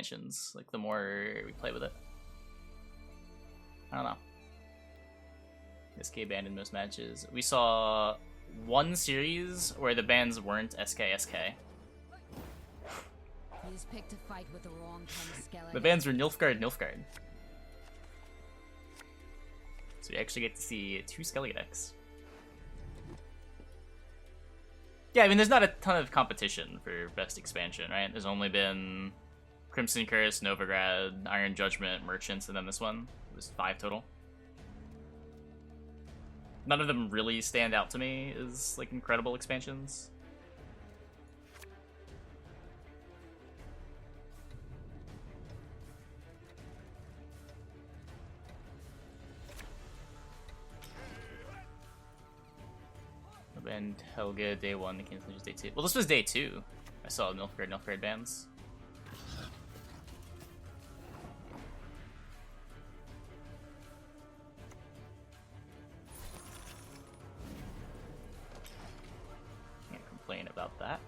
expansions, like the more we play with it. I don't know. SK banned in most matches. We saw one series where the bans weren't SK. He's picked a fight with the wrong kind of skeleton. The bans were Nilfgaard. So we actually get to see 2 Skelly decks. Yeah, I mean, there's not a ton of competition for best expansion, right? There's only been Crimson Curse, Novigrad, Iron Judgment, Merchants, and then this one. It was 5 total. None of them really stand out to me as, like, incredible expansions. And Helga day 1, the King's Legends day 2. Well, this was day 2. I saw Nilfgaard bans. Can't complain about that.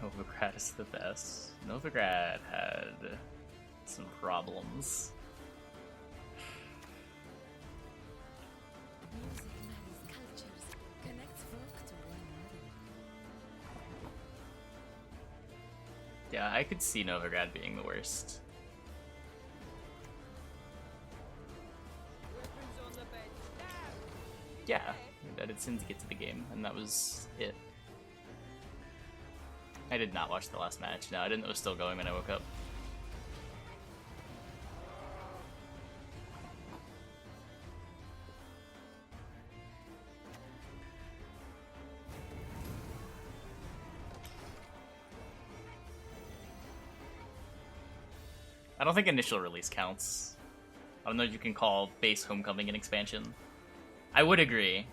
Novigrad is the best. Novigrad had some problems. Yeah, I could see Novigrad being the worst. Yeah, I did sin to get to the game, and that was it. I did not watch the last match. No, I didn't know it was still going when I woke up. I don't think initial release counts. I don't know if you can call base Homecoming an expansion. I would agree.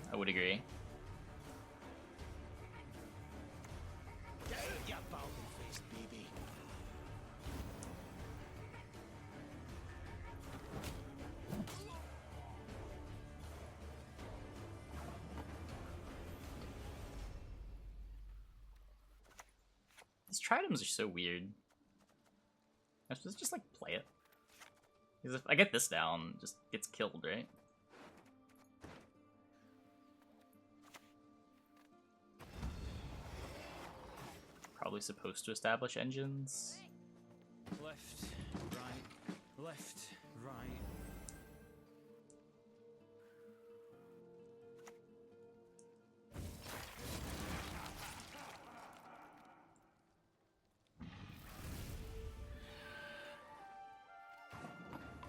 These Tridums are so weird. I should just like play it. Because if I get this down, it just gets killed, right? Probably supposed to establish engines. Left, right.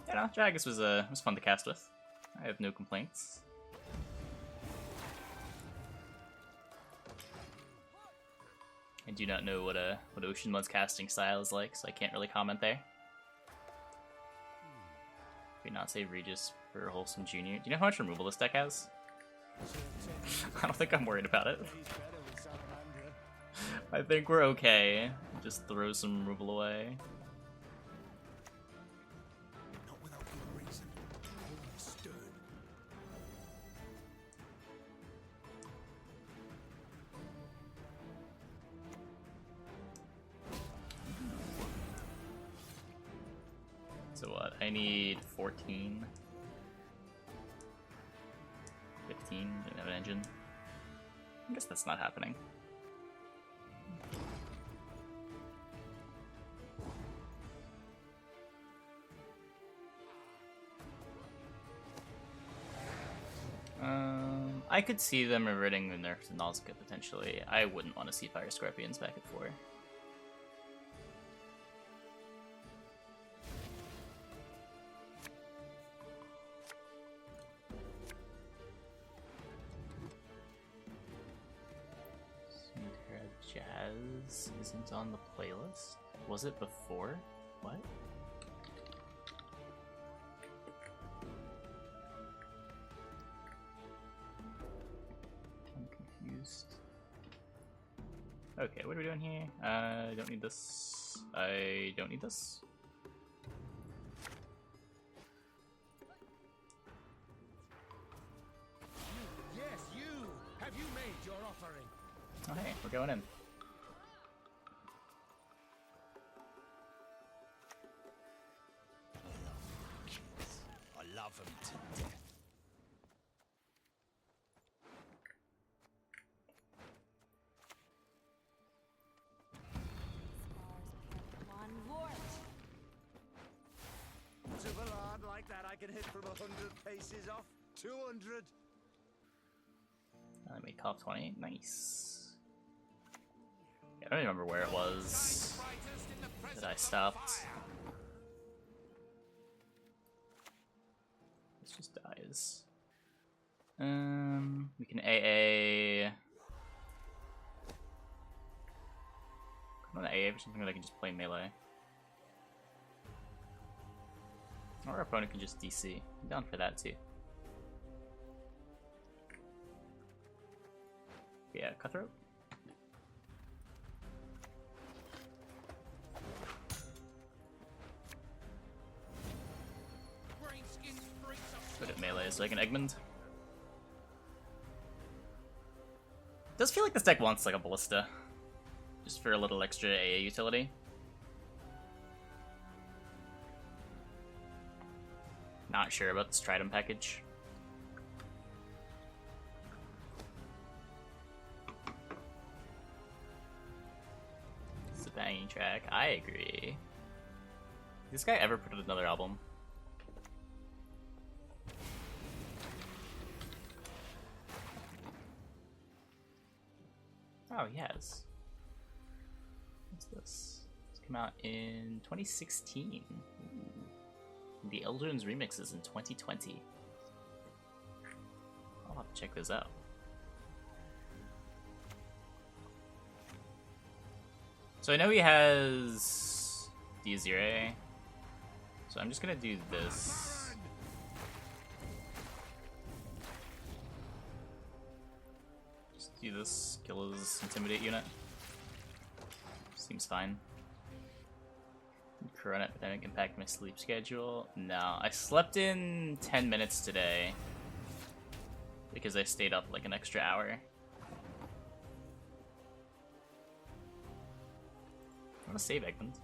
You know, Jagus was fun to cast with. I have no complaints. I do not know what Oceanmud's casting style is like, so I can't really comment there. Did not save Regis for Wholesome Junior. Do you know how much removal this deck has? I don't think I'm worried about it. I think we're okay. Just throw some removal away. So what? I need 14. 15. Didn't have an engine. I guess that's not happening. I could see them reverting the nerf to Nausicaa potentially. I wouldn't want to see Fire Scorpions back at 4. Jazz isn't on the playlist. Was it before? What? I'm confused. Okay, what are we doing here? I don't need this. I don't need this. Yes, you! Have you made your offering? Oh hey, we're going in. them to death. One wart. To a lad like that, I can hit from 100 paces off. 200. I made top 20. Nice. Yeah, I don't remember where it was that I stopped. This just dies. We can AA. I'm gonna AA for something that I can just play melee. Or our opponent can just DC. I'm down for that too. Yeah, cutthroat. Put it melee so I can Egmont. Does feel like this deck wants like a ballista, just for a little extra AA utility. Not sure about this Trident package. It's a banging track. I agree. Did this guy ever put out another album? Oh, he has. What's this? It's come out in 2016. Ooh. The Eldrin's remix is in 2020. I'll have to check this out. So I know he has D0, so I'm just gonna do this. Just do this, kill his Intimidate unit. Seems fine. Corona epidemic impact my sleep schedule? No, I slept in 10 minutes today because I stayed up like an extra hour. I want to save Egmont.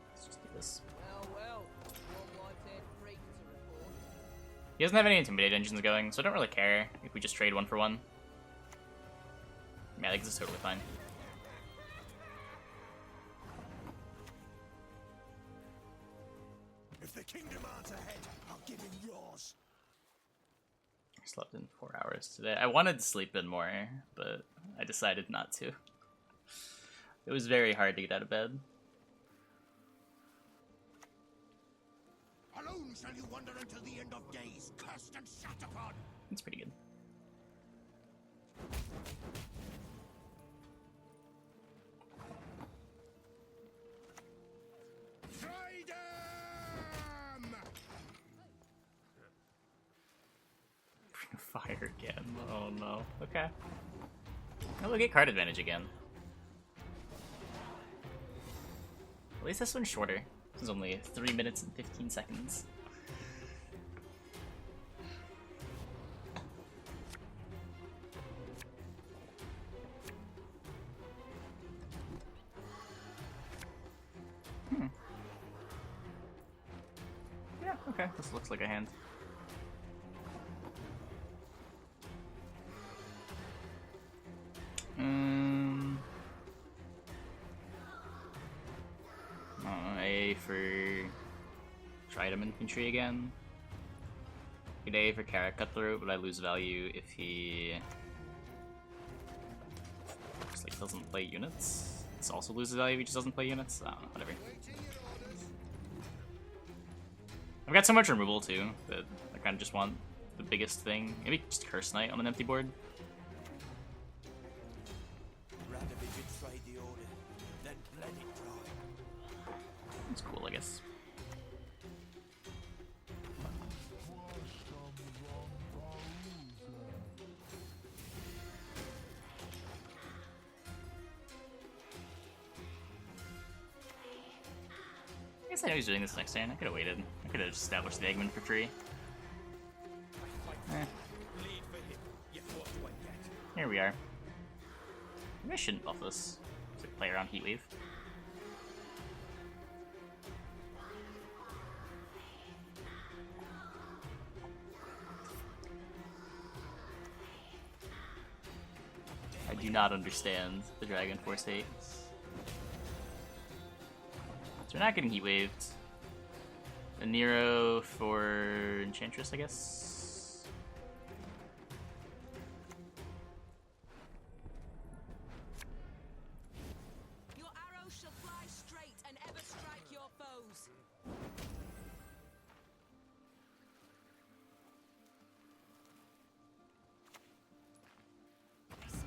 Let's just do this. Well, one wanted freak to report. He doesn't have any Intimidate engines going, so I don't really care if we just trade one for one. Yeah, this is totally fine. If the kingdom aren't ahead, I'll give him yours. I slept in 4 hours today. I wanted to sleep in more, but I decided not to. It was very hard to get out of bed. Alone shall you wander until the end of days, cursed and shat upon. It's pretty good. Fire again. Oh no. Okay. Oh, we'll get card advantage again. At least this one's shorter. This is only 3 minutes and 15 seconds. Yeah, okay. This looks like a hand. A for Trident Infantry again. Good A for Carrot Cutthroat, but I lose value if he just like doesn't play units. This also loses value if he just doesn't play units. I don't know, whatever. I've got so much removal too that I kind of just want the biggest thing. Maybe just Curse Knight on an empty board. It's cool, I guess. I guess I know he's doing this next turn. I could have waited. I could have established the Eggman for free. Here we are. Maybe I shouldn't buff this. Just like play around Heatwave. not understand the Dragon Force hate. So we're not getting heat waved. A Nero for Enchantress, I guess. Your arrows shall fly straight and ever strike your foes.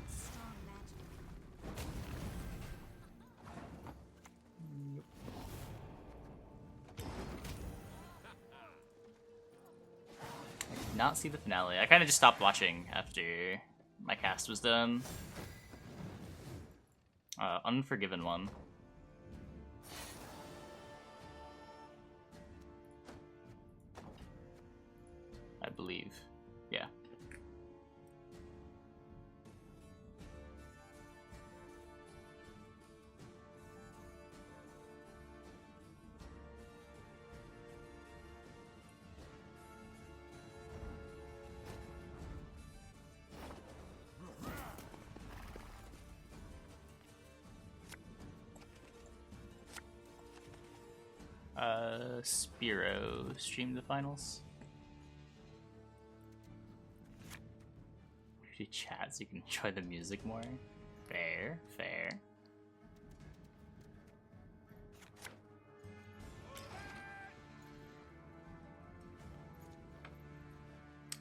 Strong magic. Did not see the finale. I kind of just stopped watching after my cast was done. Unforgiven one. I believe. Yeah. Spiro streamed the finals. She chats, you can enjoy the music more. Fair, fair.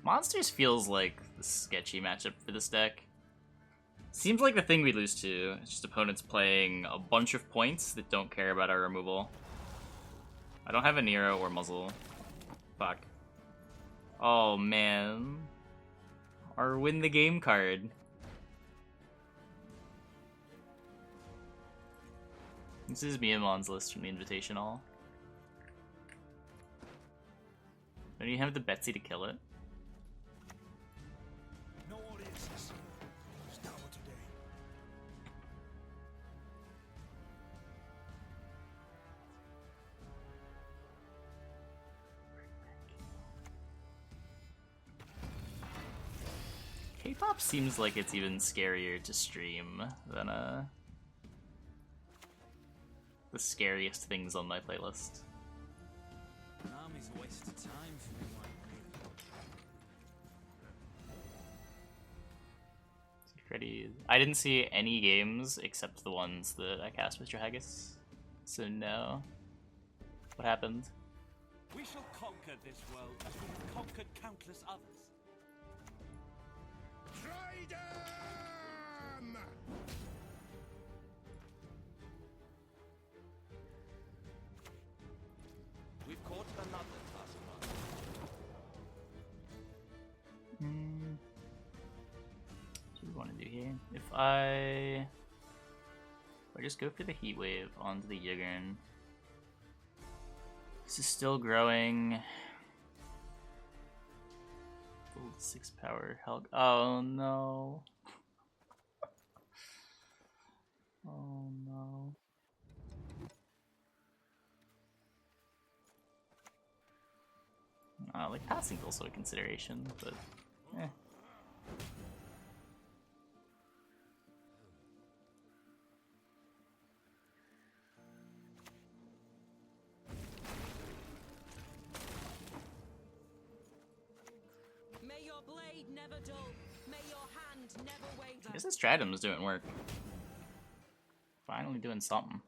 Monsters feels like the sketchy matchup for this deck. Seems like the thing we lose to is just opponents playing a bunch of points that don't care about our removal. I don't have a Nero or Muzzle. Fuck. Oh man. Our win the game card. This is MyaMon's list from the Invitational. Don't you have the Betsy to kill it? No audiences. Start today. K-pop seems like it's even scarier to stream than the scariest things on my playlist. An army's a waste of time for me like me. Pretty. I didn't see any games except the ones that I cast with Dragus, so no. What happened? We shall conquer this world as we have conquered countless others. Tridem! We've caught another taskmaster. What do we want to do here? If I just go for the heat wave onto the Yigern. This is still growing. 6 power Helg. Oh no. Oh no. Like passing's also a consideration, but eh. May your blade never dull. May your hand never waver. I guess this Stratum's doing work. Finally doing something.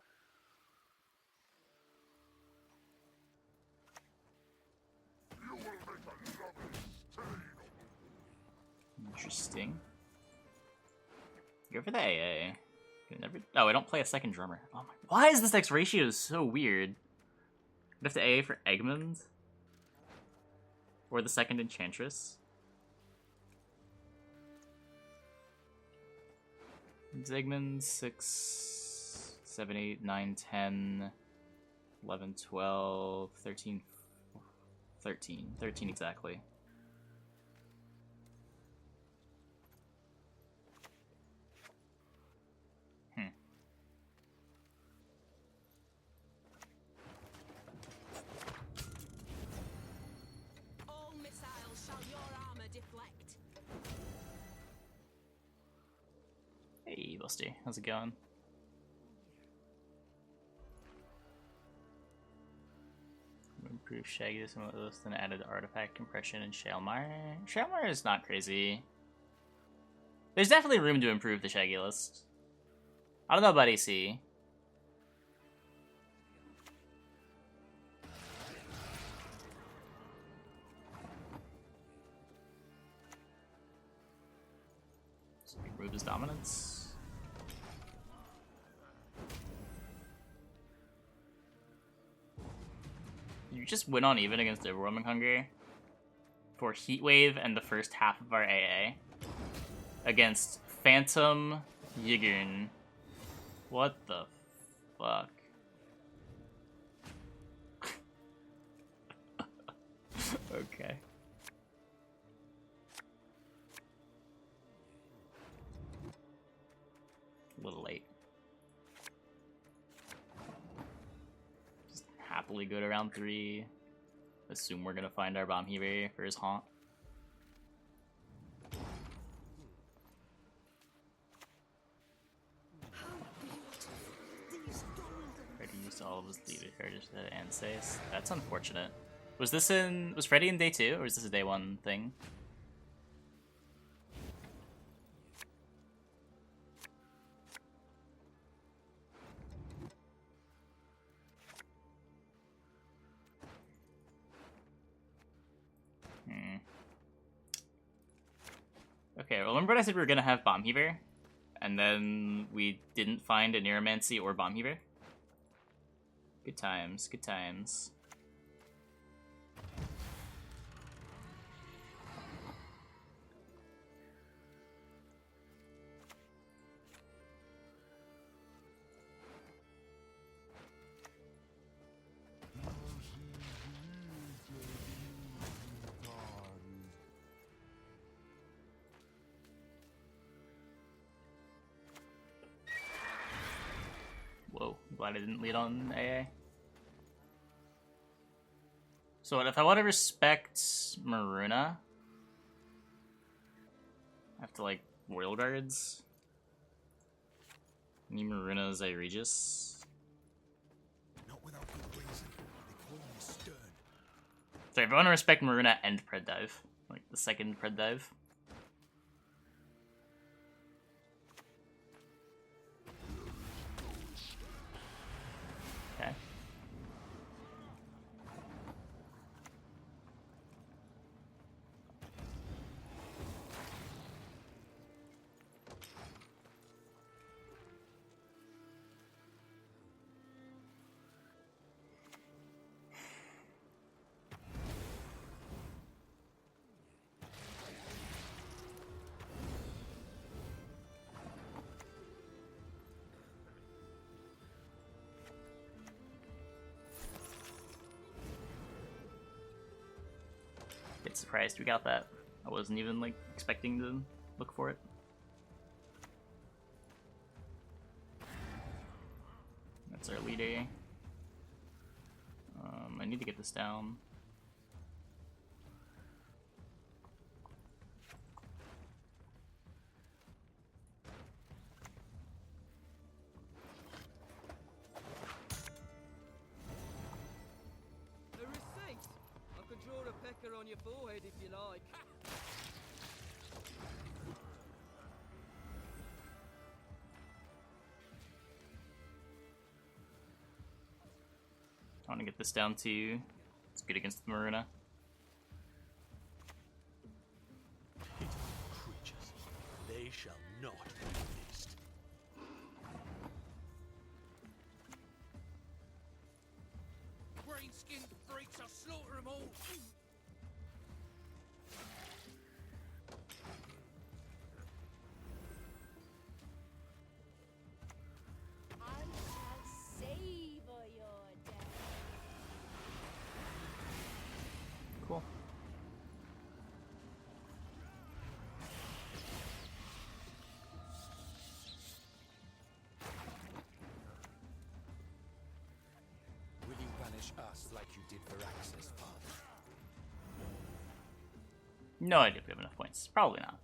Interesting. Go for the AA. Oh, I don't play a second drummer. Oh my! Why is this deck's ratio so weird? I'd have to AA for Eggman? Or the second Enchantress? Eggman 6, 7, 8, 9, 10, 11, 12, 13, 13. 13 exactly. All missiles shall your armor deflect. Hey, Busty, how's it going? Improve Shaggy some of those, then added artifact compression and Shalemire. Shalemire is not crazy. There's definitely room to improve the Shaggy list. I don't know about AC. So remove his dominance. You just win on even against Overwhelming Hunger for Heatwave and the first half of our AA against Phantom Yigurn. What the fuck? Okay. A little late. Just happily go to round 3. Assume we're gonna find our Bomb Heaver for his haunt. Freddy used all of his leader charges and says that's unfortunate. Was Freddy in day 2 or is this a day 1 thing? Okay, well, remember what I said we were gonna have Bomb Heaver? And then we didn't find a Neuromancy or Bomb Heaver? Good times, good times. Whoa, glad I didn't lead on AA. So what if I want to respect Maruna? I have to like Royal Guards. Need Maruna's Egregious. Not without good reason. They call me stern. So if I want to respect Maruna and Pred Dive, like the second Pred Dive. Okay. Bit surprised we got that. I wasn't even like expecting to look for it. That's our leader. I need to get this down. A receipt? I could draw a pecker on your forehead if you like. I want to get this down to. It's good against the Maruna. Creatures. They shall not be released. Green-skinned freaks, I'll slaughter them all. I shall savor your death. Cool. Will you banish us like you did for access, Father? No idea if we have enough points. Probably not.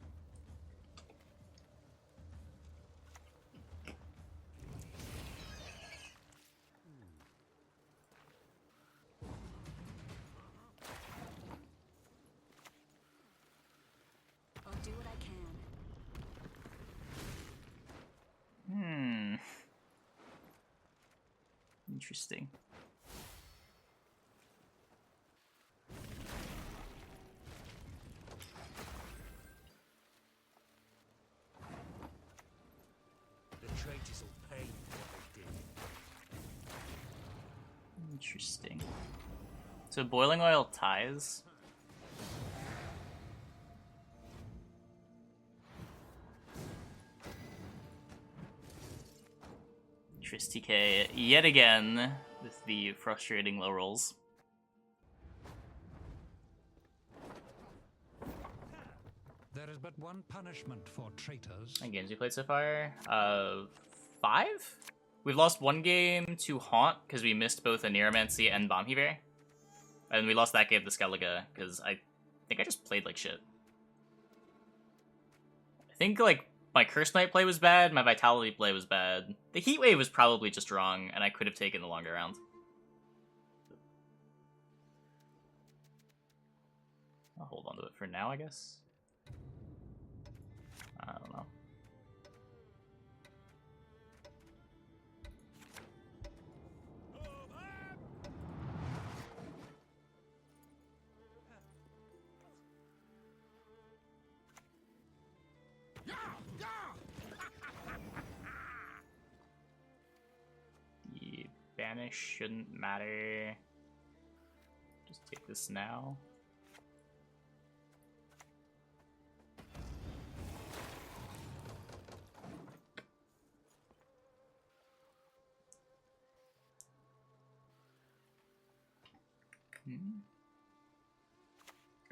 Interesting. The traitors will pay for what they did. Interesting. So boiling oil ties. Tris TK yet again with the frustrating low rolls. There is but one punishment for traitors. How many games we played so far? 5? We've lost one game to Haunt because we missed both a Neuromancy and Bomb Heaver. And we lost that game to Skellige because I think I just played like shit. I think like my Curse Knight play was bad, my Vitality play was bad. The Heat Wave was probably just wrong, and I could have taken the longer round. I'll hold on to it for now, I guess. I don't know. The banish shouldn't matter. Just take this now.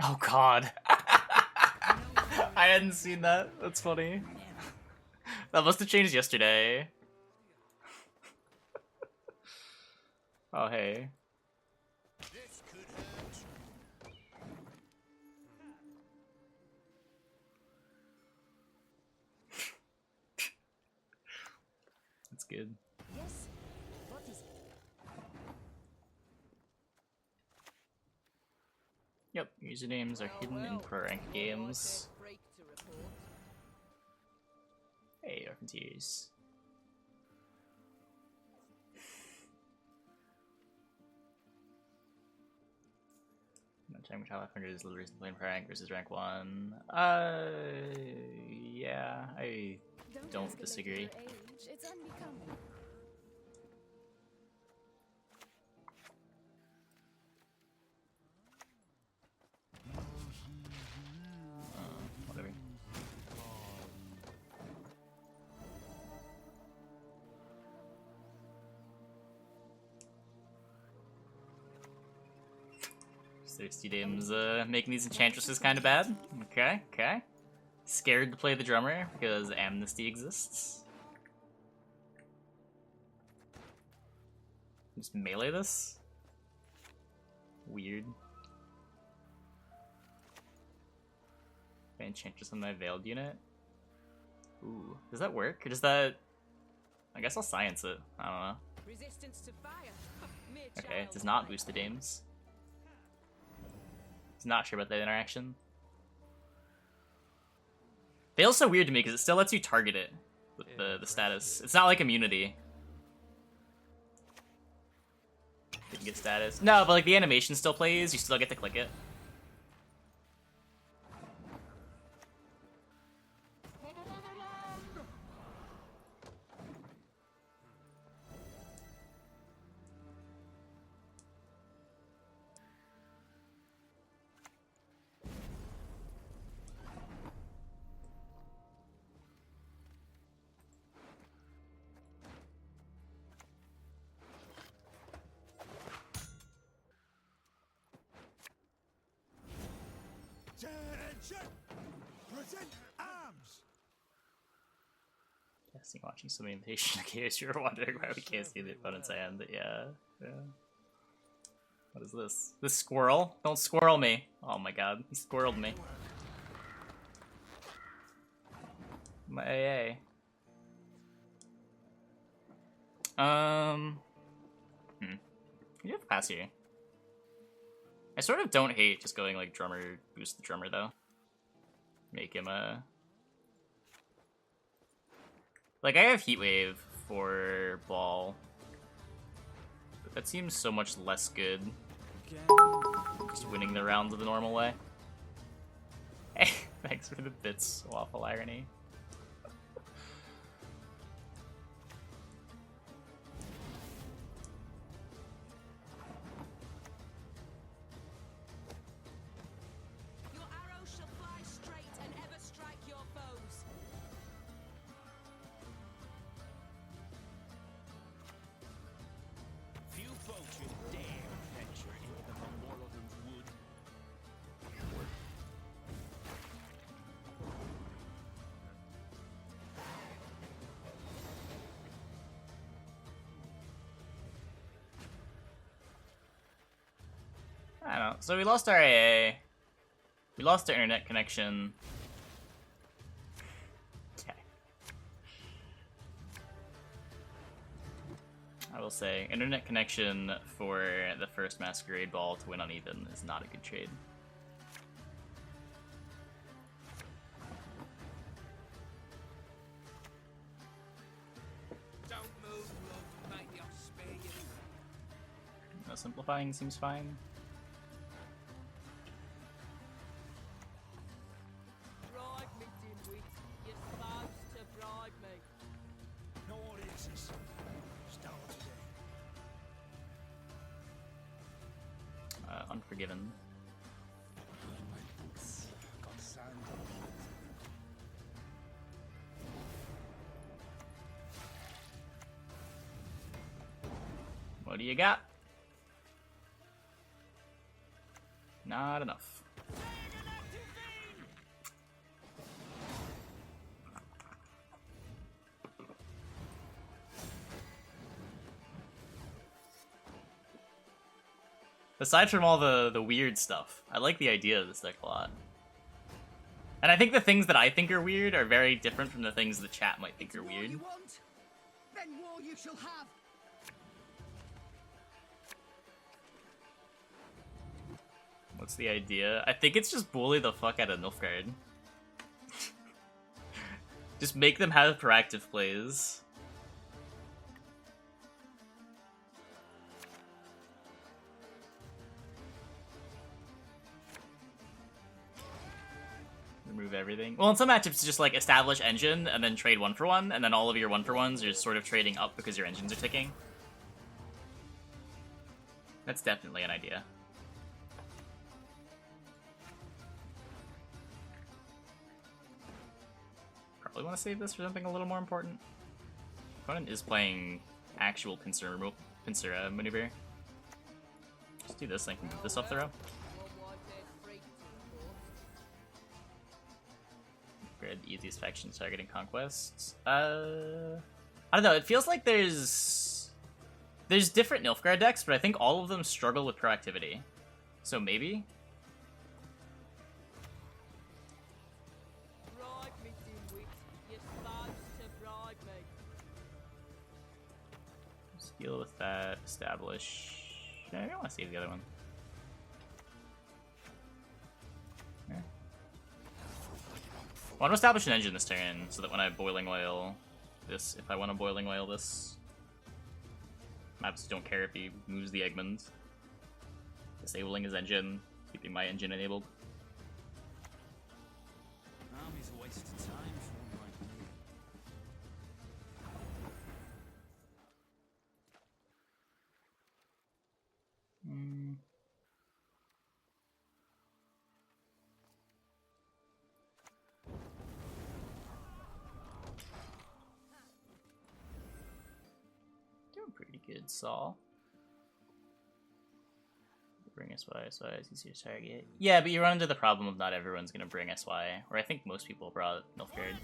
Oh god. I hadn't seen that. That's funny. That must have changed yesterday. Oh hey. This could hurt. That's good. Yes. What is it? Yep, usernames are hidden in pro rank games. Break to report. Hey, Arcanteers. No time which 500 is the reason playing pro rank versus rank 1. Yeah, I don't escalate disagree. your age. It's unbecoming. Whatever. Thirsty Dame's making these enchantresses kind of bad. Okay, okay. Scared to play the drummer because amnesty exists. Just melee this? Weird. Enchantress on my veiled unit. Ooh, does that work? Or does that... I guess I'll science it. I don't know. Resistance to fire. Mere Okay, it child's does not play. boost the dames. Not sure about that interaction. Veil's so weird to me because it still lets you target it with the status. It's not like immunity. Didn't get status. No, but like the animation still plays, you still get to click it. Attention! Present arms! Guessing watching some Invitational in case you're wondering why we can't see the opponent's hand. Yeah, yeah. What is this? This squirrel? Don't squirrel me. Oh my god, he squirreled me. My AA. You have pass here. I sort of don't hate just going like drummer, boost the drummer though. Make him a... Like I have Heat Wave for ball. But that seems so much less good. Again. Just winning the rounds the normal way. Hey, thanks for the bits, Waffle Irony. Your arrows shall fly straight and ever strike your foes. Few vultures dare venture into the Morlothan's wood. I don't know. So we lost our AA. We lost our internet connection. Okay. I will say, internet connection for the first Masquerade Ball to win uneven is not a good trade. Don't move, love. Maybe I'll spare you. No, simplifying seems fine. Bribe me, dimwit. You're supposed to bribe me. No audiences. Start today. Unforgiven. My boots got sand. What do you got? Not enough. Aside from all the weird stuff, I like the idea of this deck a lot. And I think the things that I think are weird are very different from the things the chat might think are weird. You want? Then war you shall have. What's the idea? I think it's just bully the fuck out of Nilfgaard. Just make them have proactive plays. Remove everything. Well, in some matchups, it's just like establish engine and then trade 1-for-1, and then all of your 1-for-1s are sort of trading up because your engines are ticking. That's definitely an idea. Probably want to save this for something a little more important. Opponent is playing actual pincer maneuver. Just do this, I can move this off the row. One white-haired freak to report. Grab the easiest faction targeting conquests. I don't know, it feels like there's different Nilfgaard decks, but I think all of them struggle with proactivity. So maybe? Bribe me, dimwit. You're supposed to bribe me. Let's deal with that, establish... Yeah, I don't want to save the other one. Yeah. I want to establish an engine this turn, so that when I boiling oil this, if I want to boiling oil this, maps don't care if he moves the Eggman. Disabling his engine, keeping my engine enabled. Army's a waste of time for one like me. Doing pretty good, Saul. Bring SY, SY is easier to target. Yeah, but you run into the problem of not everyone's gonna bring SY, or I think most people brought Nilfgaard.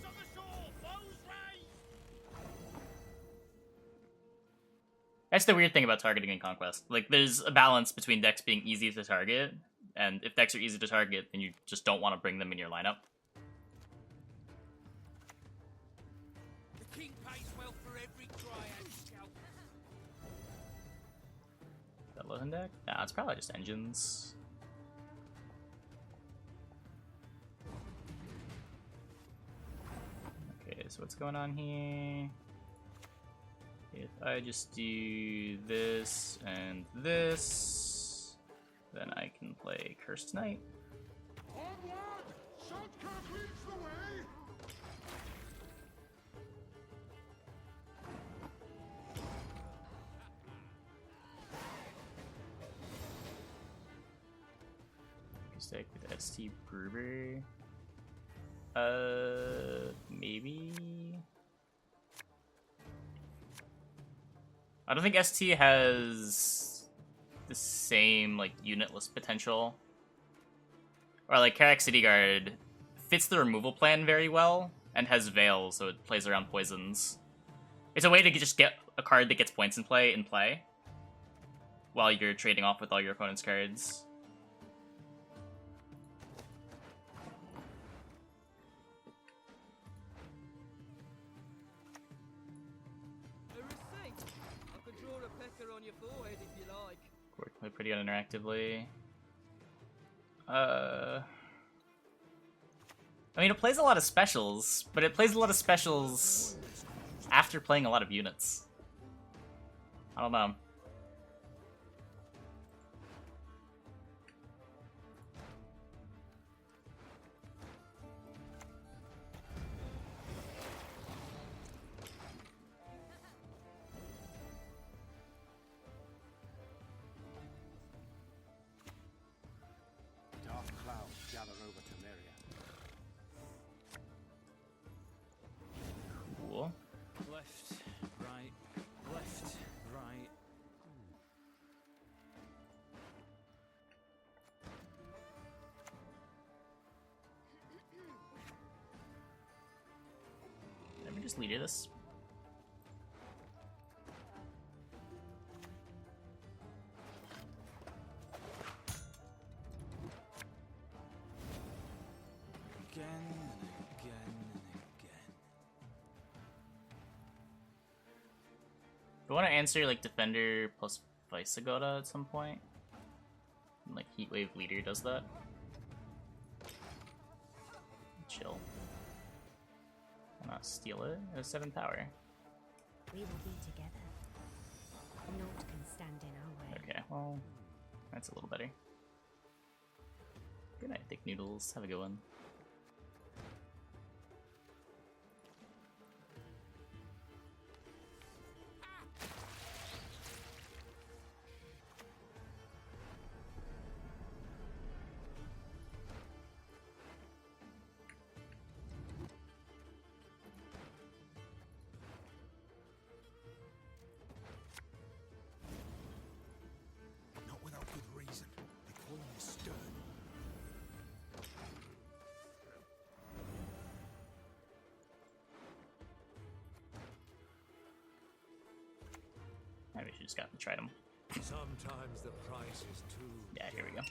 That's the weird thing about targeting in Conquest. Like, there's a balance between decks being easy to target, and if decks are easy to target, then you just don't want to bring them in your lineup. The king pays well for every triad scout. Is that Lohan deck? Nah, it's probably just engines. Okay, so what's going on here? If I just do this and this, then I can play Cursed Knight. Onward! Shortcut leads the way! Stick with ST Brewer. Maybe. I don't think ST has the same like unit list potential. Or like Karak City Guard fits the removal plan very well and has Veil, so it plays around poisons. It's a way to just get a card that gets points in play while you're trading off with all your opponent's cards. A receipt. I could draw a pecker on your forehead if you like. Play pretty uninteractively. I mean, it plays a lot of specials, but it plays a lot of specials after playing a lot of units. I don't know. Dark clouds gather over Temeria. Cool. Left, right, left, right. Let me just lead this. Again and again and again. I want to answer like Defender plus Vicegoda at some point. And, like Heatwave Leader does that. Chill. Why not steal it? It has 7 power. We will be together. Naught can stand in our way. Okay, well, that's a little better. Good night, Thick Noodles. Have a good one. Not without good reason. They call him stern. Maybe we should just go and try them. Sometimes the price is too. Yeah, here we go.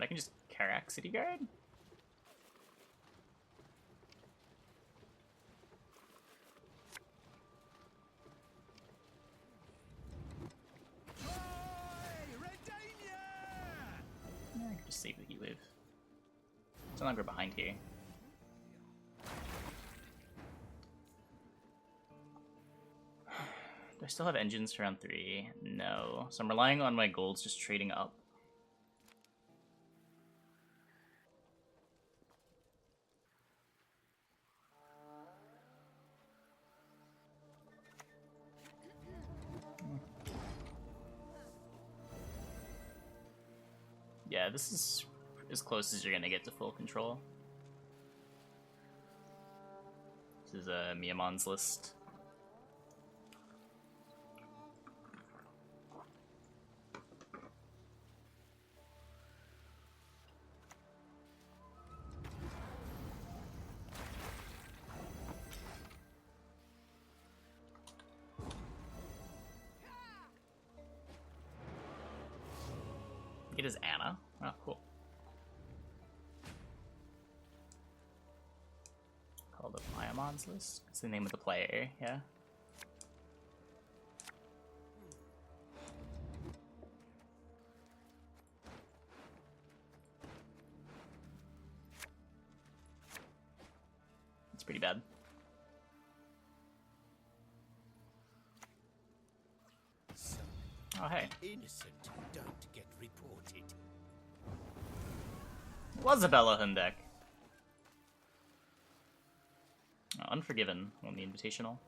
I can just Karak City Guard? Yeah, I can just save the Heatwave. It's no longer behind here. Do I still have engines for round 3? No. So I'm relying on my golds just trading up. Yeah, this is as close as you're gonna get to full control. This is a MyaMon's list. It is Anna. Oh, cool. Called the MyaMon's list. It's the name of the player, yeah. It's pretty bad. Oh, hey. Innocent don't get reported. Was a Bellahun deck. Unforgiven won the Invitational.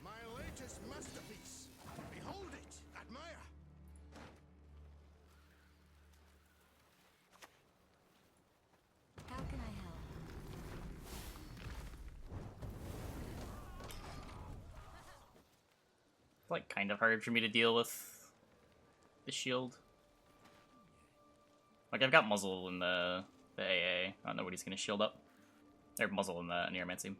My latest masterpiece. Behold it. Admire. How can I help? It's like kind of hard for me to deal with the shield. Like I've got muzzle in the AA. I don't know what he's gonna shield up. Or muzzle in the Neuromancy.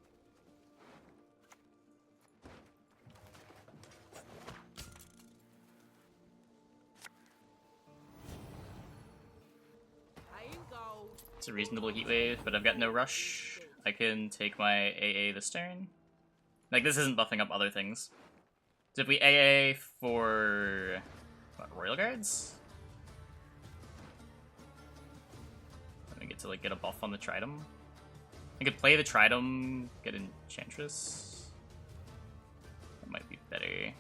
It's a reasonable heat wave, but I've got no rush. I can take my AA this turn. Like this isn't buffing up other things. So if we AA for what, Royal Guards? I get to like get a buff on the Tridom. I could play the Tridom, get Enchantress. That might be better.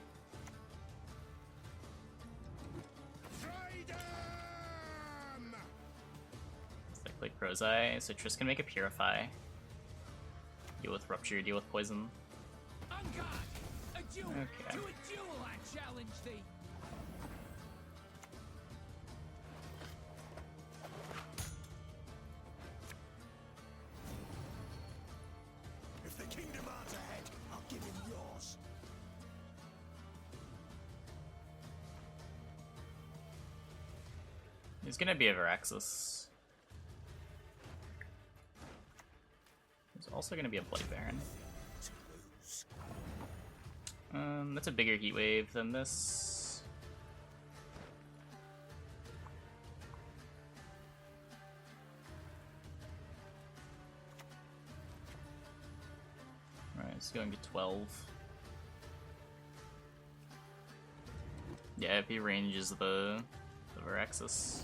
Play Crozai, so Triss can make a Purify. Deal with Rupture, deal with Poison. A duel! Okay. To a duel, I challenge thee! If the king demands a head, I'll give him yours. There's gonna be a Veraxis. There's also gonna be a Blight Baron. That's a bigger heat wave than this. Alright, it's going to 12. Yeah, if he ranges the Veraxis.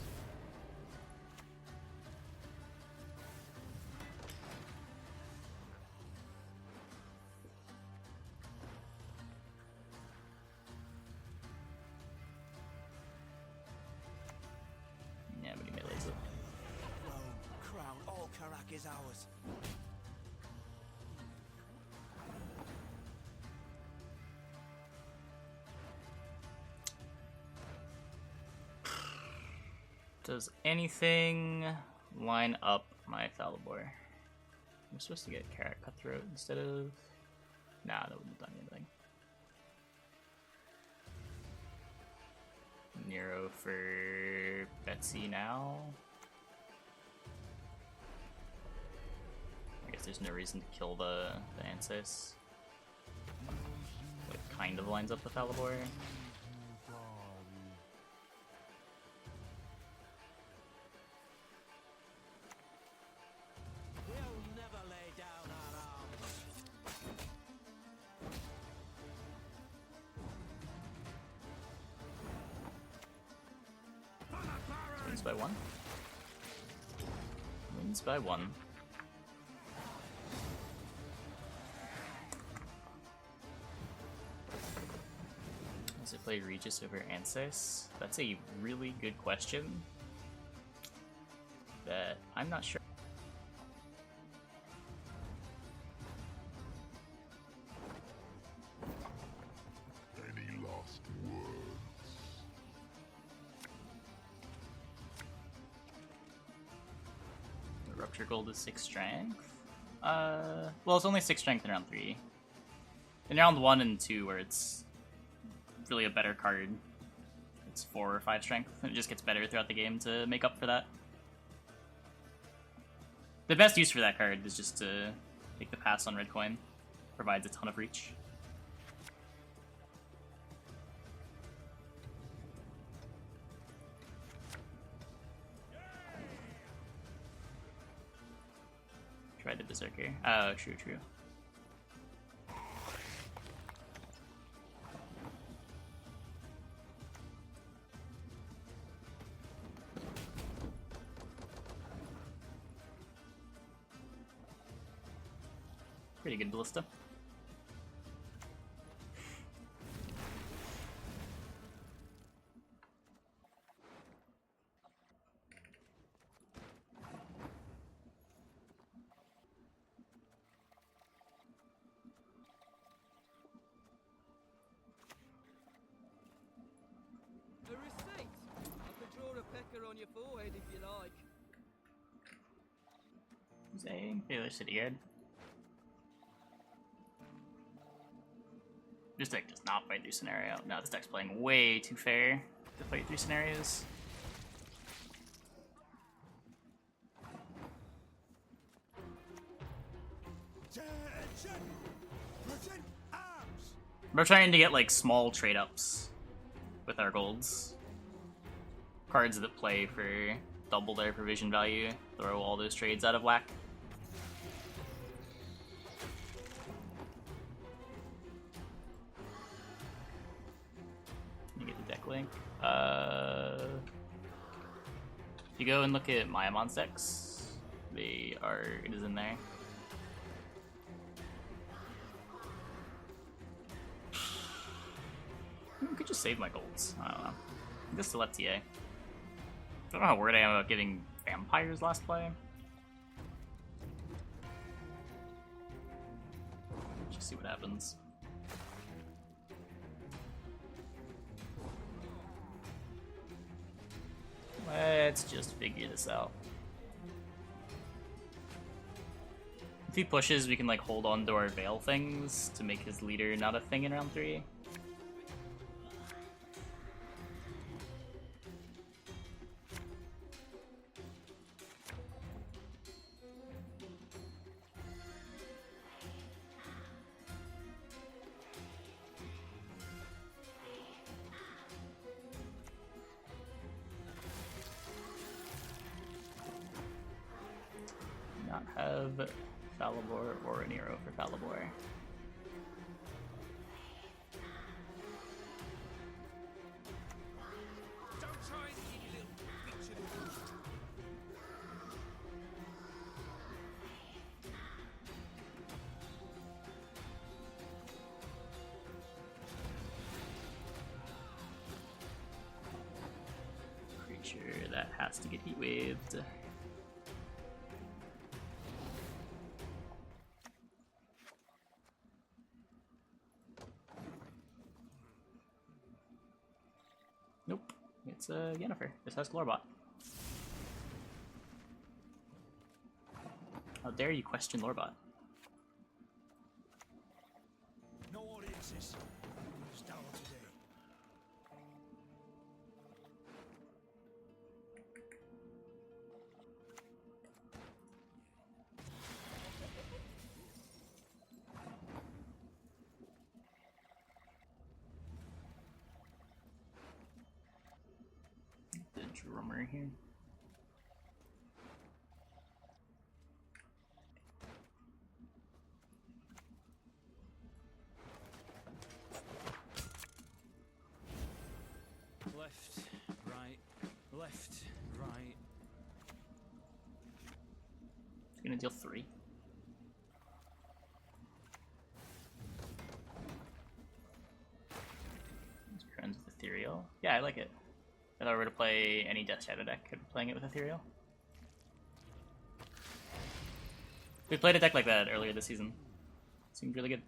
Yeah, but he melees it. Crown, all Karak is ours. Does anything line up my Thalabor? I'm supposed to get Carrot Cutthroat instead of... Nah, that wouldn't have done anything. Nero for Betsy now. I guess there's no reason to kill the Ansis. It kind of lines up with Thalabor. We'll never lay down our arms. Wins by one. Wins by one. Does it play Regis over Ansis? That's a really good question that I'm not sure. Any last words? The Rupture Gold is 6 strength. Well, it's only 6 strength in round 3. In round 1 and 2, where it's really a better card, it's 4 or 5 strength, and it just gets better throughout the game to make up for that. The best use for that card is just to take the pass on red coin. Provides a ton of reach. Tried the Berserker. Oh, true, true. Pretty good ballista. A receipt? I can draw a pecker on your forehead if you like. Saying Taylor City Guard. This deck does not fight through scenario. No, this deck's playing way too fair to fight through scenarios. Attention! Present arms! We're trying to get like small trade ups with our golds. Cards that play for double their provision value, throw all those trades out of whack. Let me get the deck link. If you go and look at MyaMon's decks, it is in there. I could just save my golds. I don't know. Just to let TA. I don't know how worried I am about getting vampires last play. Just see what happens. Let's just figure this out. If he pushes, we can like hold on to our Veil things to make his leader not a thing in round 3. Not have Falibor or an Nero for Falibor. Don't try any little feature. Creature that has to get heat waved. Nope, it's Yennefer. This has Glorbot. How dare you question Lorbot? No audiences. Start today. The drummer here. Left, right, left, right. It's gonna deal 3. Friends with Ethereal. Yeah, I like it. If I were to play any Death Shadow deck, I'd be playing it with Ethereal. We played a deck like that earlier this season. Seemed really good.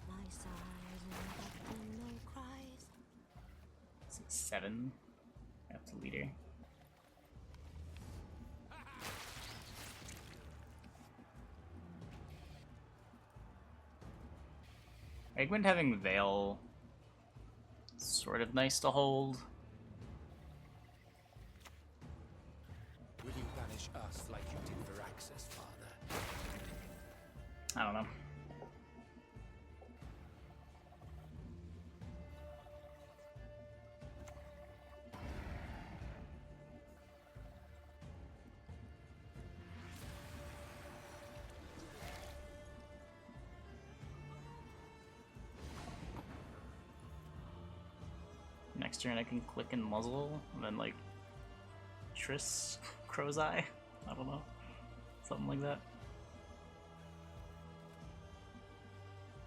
My sighs and no cries. 7. That's a leader. Gwent having Veil sort of nice to hold. Will you banish us like you did Viraxis, father? I don't know. Next turn I can click and muzzle, and then like Triss Crow's Eye. I don't know. Something like that.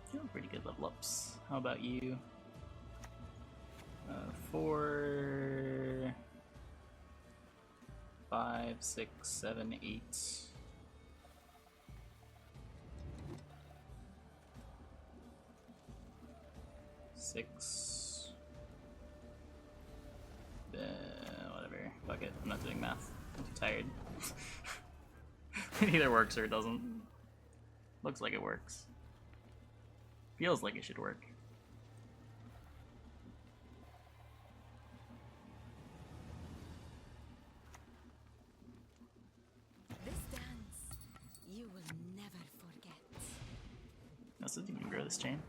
Feeling pretty good level ups. How about you? 4, 5, 6, 7, 8. 6. Whatever. Fuck it. I'm not doing math. I'm too tired. It either works or it doesn't. Looks like it works. Feels like it should work. This dance, you will never forget. This doesn't even grow this chain.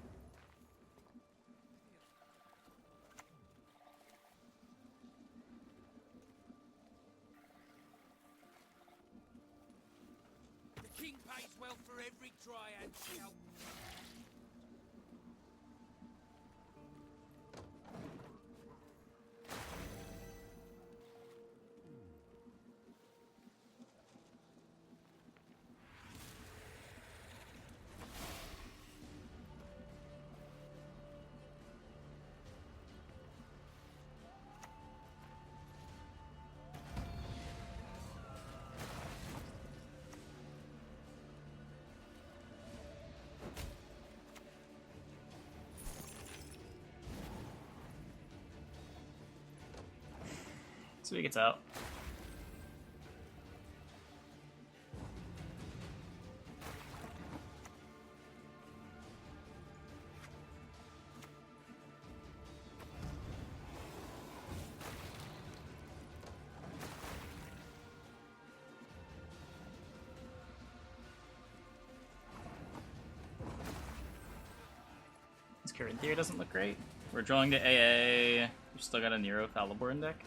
The king pays well for every dryad scalp. So he gets out. This Carinthia doesn't look great. We're drawing to AA. We've still got a Nero Falibor in deck.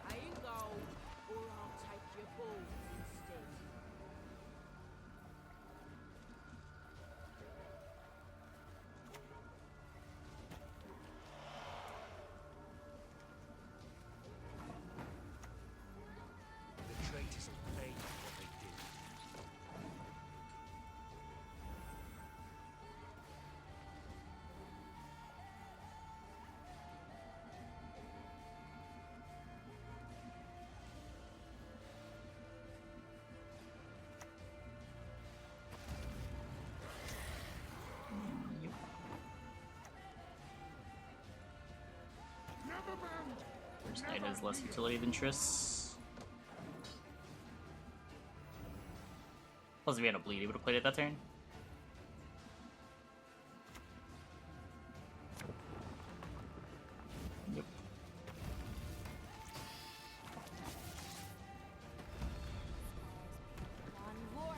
Pay in gold, or I'll take your balls instead. The traitors will pay for what they did. First Knight has less utility than Triss. Plus, if he had a bleed, he would have played it that turn. Yep. On board.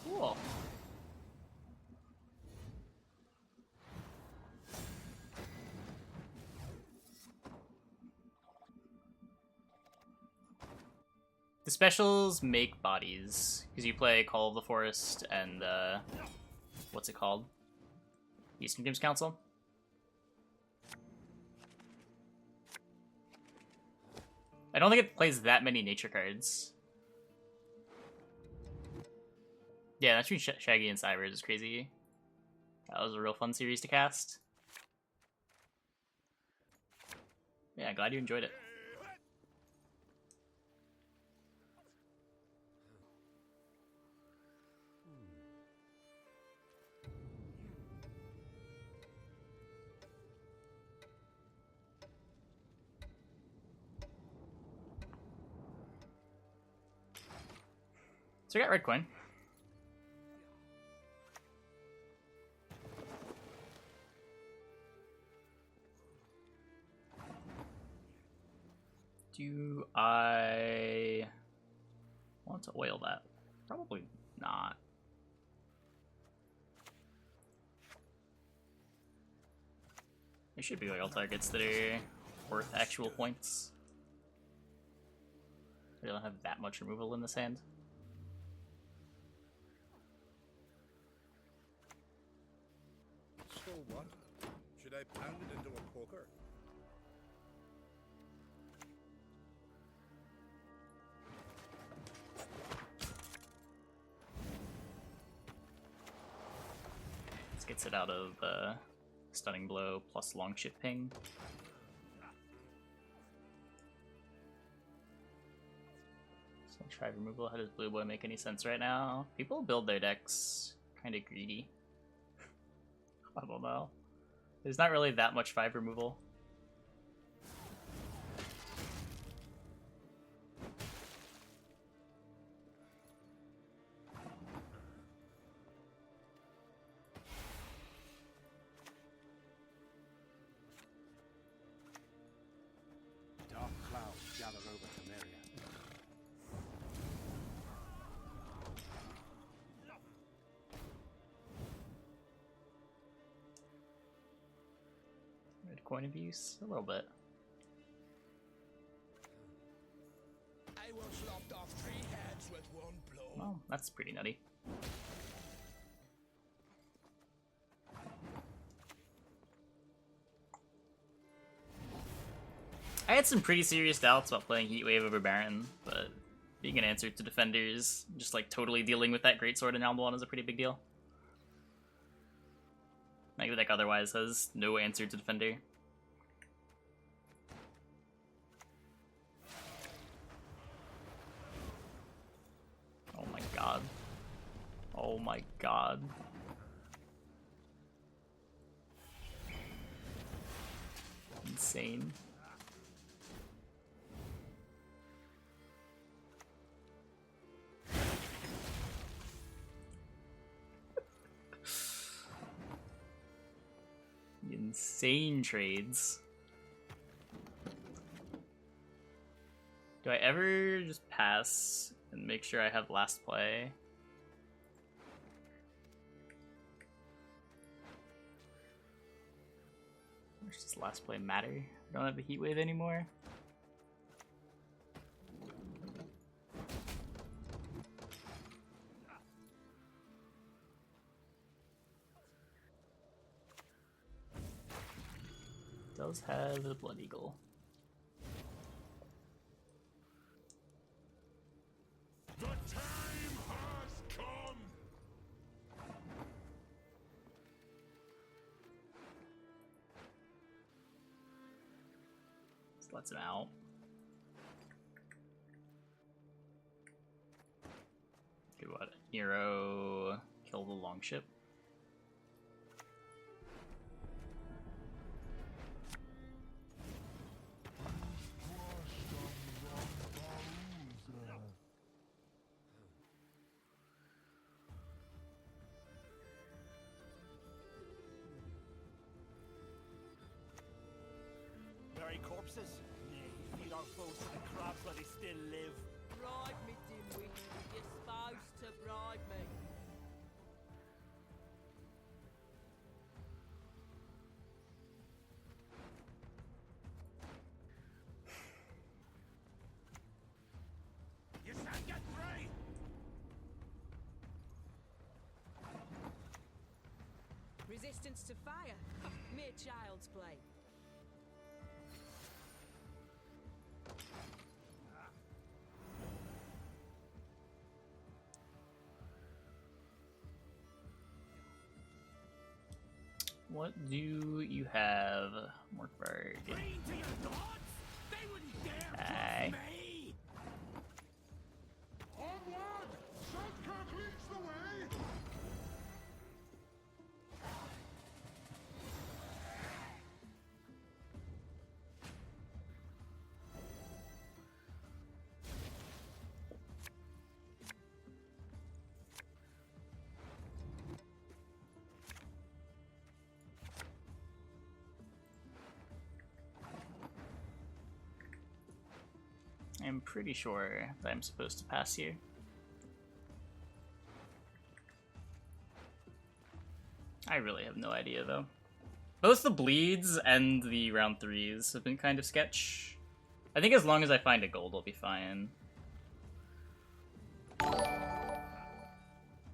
Cool. The specials make bodies, because you play Call of the Forest and, what's it called? Eastern Games Council? I don't think it plays that many nature cards. Yeah, that's between Shaggy and Cybers is crazy. That was a real fun series to cast. Yeah, glad you enjoyed it. So we got red coin. Do I want to oil that? Probably not. There should be oil targets that are worth actual points. I don't have that much removal in this hand. So what? Should I pound it into a poker? This gets it out of stunning blow plus long ship ping. So try removal. How does Blue Boy make any sense right now? People build their decks kind of greedy. I don't know. There's not really that much 5 removal. Dark clouds gather over Temeria. Red coin abuse? A little bit. I once lopped off 3 heads with one blow. Well, that's pretty nutty. I had some pretty serious doubts about playing Heatwave over Baron, but being an answer to defenders, just like totally dealing with that greatsword in round 1 is a pretty big deal. Like the deck otherwise has no answer to defender. Oh my god. Oh my god. Insane. Insane trades. Do I ever just pass and make sure I have last play? Or does last play matter? I don't have a heat wave anymore. Does have a Blood Eagle. The time has come! Just lets him out. Do what? Hero kill the longship. Bury corpses? Nay, feed our foes to the crabs while they still live. Bribe me, dimwit. You're supposed to bribe me. You shan't get free! Resistance to fire. Mere child's play. What do you have, Morkberg? Green to your gods? They wouldn't dare Aye. cross me! Onward! Shortcut leads the way! I'm pretty sure that I'm supposed to pass here. I really have no idea, though. Both the bleeds and the round 3s have been kind of sketch. I think as long as I find a gold, I'll be fine.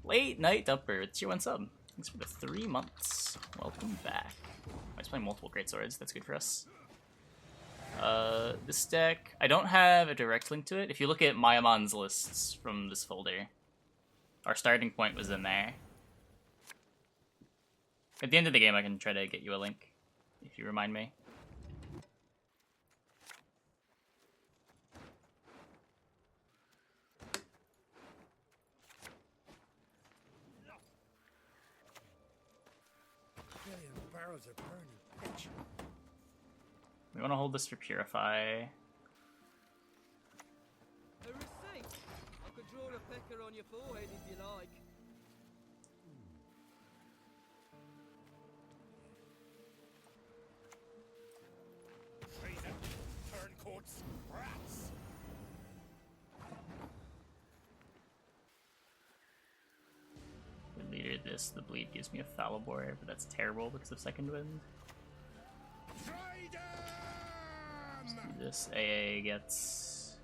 Late Night Dumper, it's your 1 sub. Thanks for the 3 months. Welcome back. I was playing multiple greatswords, that's good for us. This deck, I don't have a direct link to it. If you look at MyaMon's lists from this folder, our starting point was in there. At the end of the game, I can try to get you a link, if you remind me. Barrels are burning. Bitch. We want to hold this for Purify. A receipt. I could draw a pecker on your forehead if you like. Treason, turncoats, rats. We leader this, the bleed gives me a Falibor, but that's terrible because of Second Wind. Let's do this. AA gets...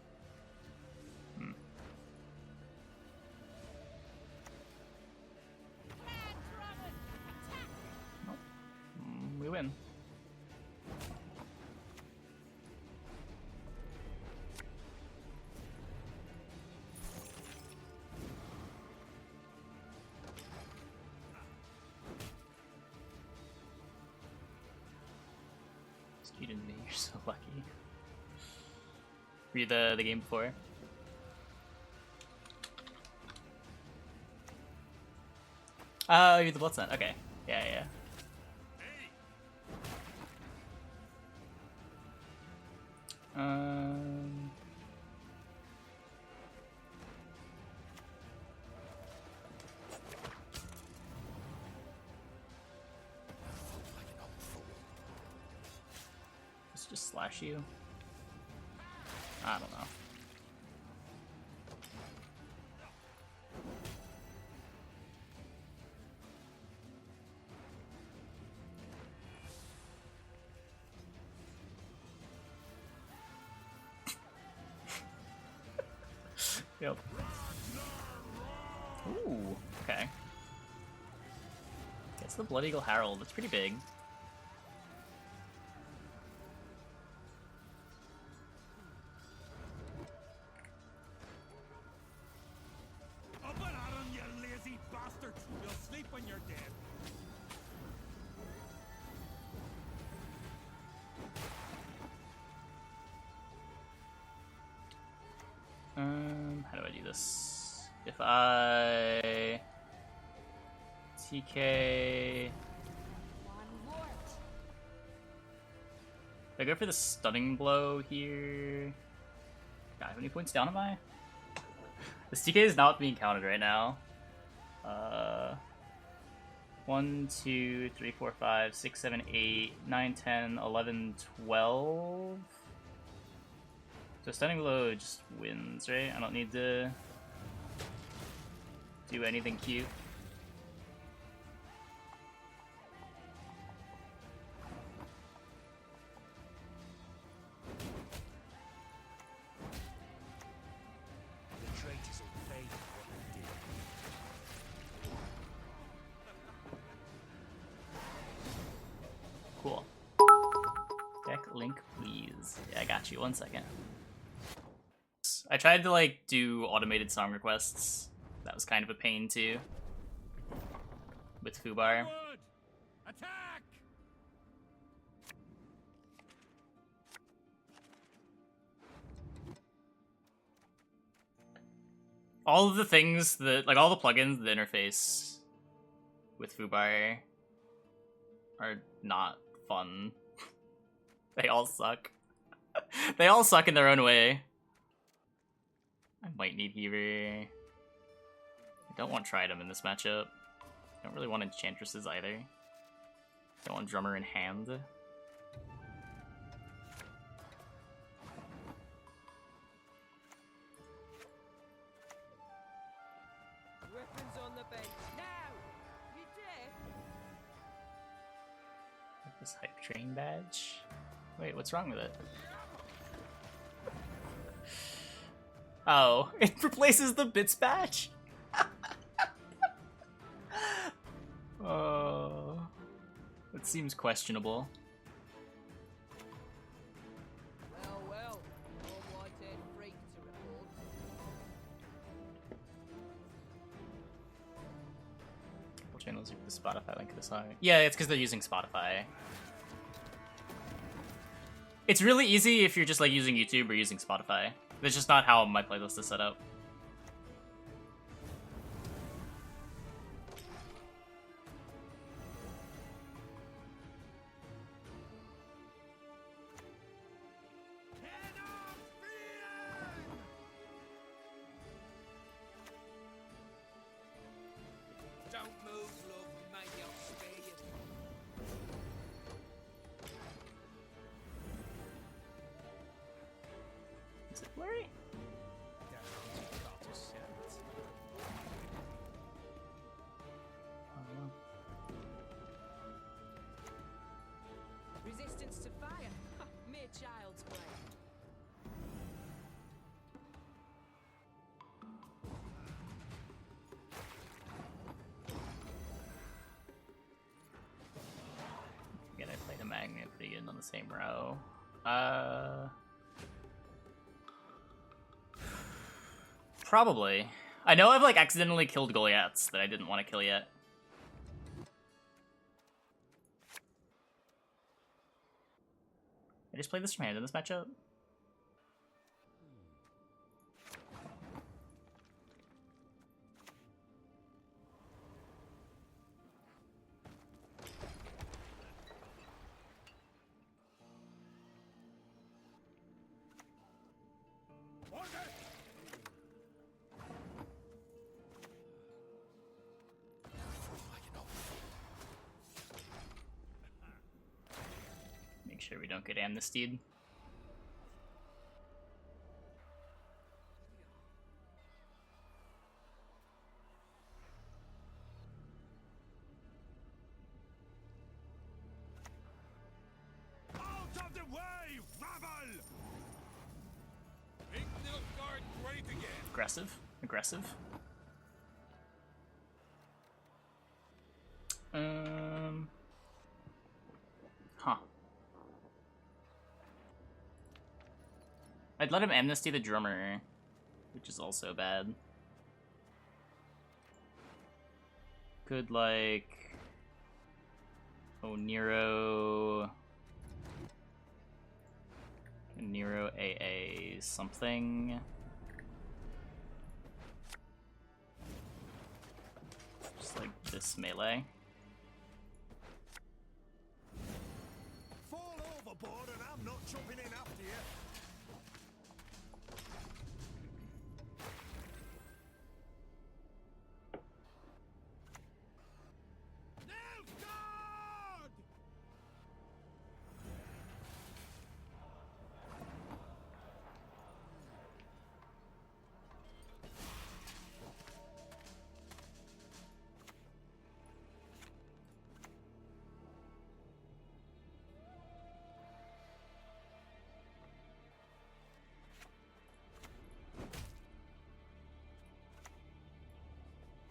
We win. You didn't me, you're so lucky. Were you the game before? Oh, you're the Bloodstone. Okay. Yeah, yeah. Just slash you. I don't know. Yep. Ooh, okay. It's the Blood Eagle Herald. It's pretty big. How do I do this? If I TK, if I go for the stunning blow here, God, how many points down am I? This TK is not being counted right now. 1, 2, 3, 4, 5, 6, 7, 8, 9, 10, 11, 12. So stunning blow just wins, right? I don't need to do anything cute. The traitors will pay for what they did. Cool. Deck link, please. Yeah, I got you. 1 second. I tried to like do automated song requests. That was kind of a pain too. With Fubar. Attack! All of the things that, like all the plugins, the interface with Fubar are not fun. They all suck. They all suck in their own way. I might need Heaver. I don't want Tridem in this matchup. I don't really want Enchantresses either. I don't want Drummer in hand. This hype train badge. Wait, what's wrong with it? Oh, it replaces the bits badge? Oh, that seems questionable. Well, no white-haired freak to report. Couple channels with the Spotify link this high. Yeah, it's because they're using Spotify. It's really easy if you're just like using YouTube or using Spotify. That's just not how my playlist is set up. Don't move, love. Maybe I'll spare you. Is it blurry? Resistance to fire. Mere child's play. Again, I played a magnet pretty good on the same row. Probably. I know I've like accidentally killed Goliaths that I didn't want to kill yet. I just played this from hand in this matchup. Make sure we don't get amnestied. Out of the way, rabble! Make Nilfgaard great again. Aggressive. Aggressive. Huh. I'd let him amnesty the drummer, which is also bad. Could, like... Oh, Nero... Nero AA something. Just like this melee. Fall overboard and I'm not jumping in after you. Nilfgaard!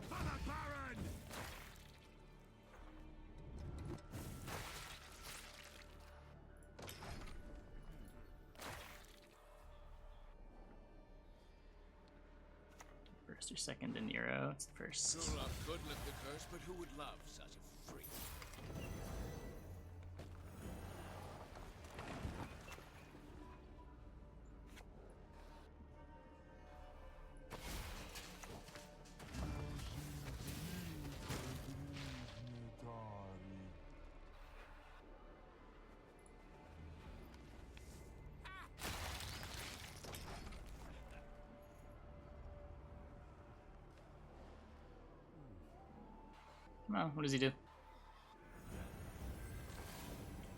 Father Baron! First or second in Nero, it's the first. True love could lift the curse, but who would love such a freak? Oh, what does he do?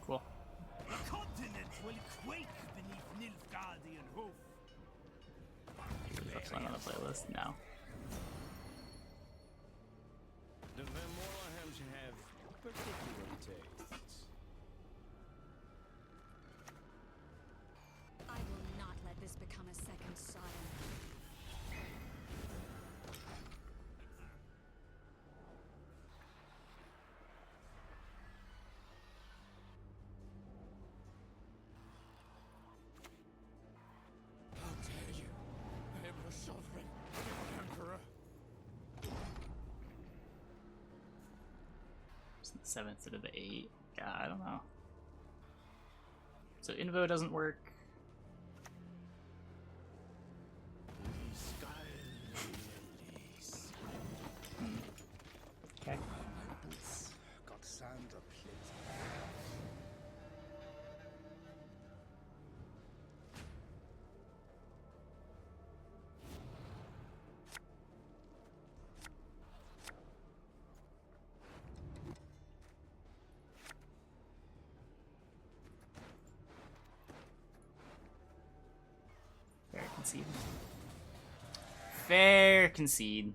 Cool. The continent will quake beneath Nilfgaardian hoof. Put song on the playlist now. The Vermorhams have particular tastes. 7th instead of the 8th. Yeah, I don't know. So Invo doesn't work. Okay. Got sand up here. Fair concede. Fair concede.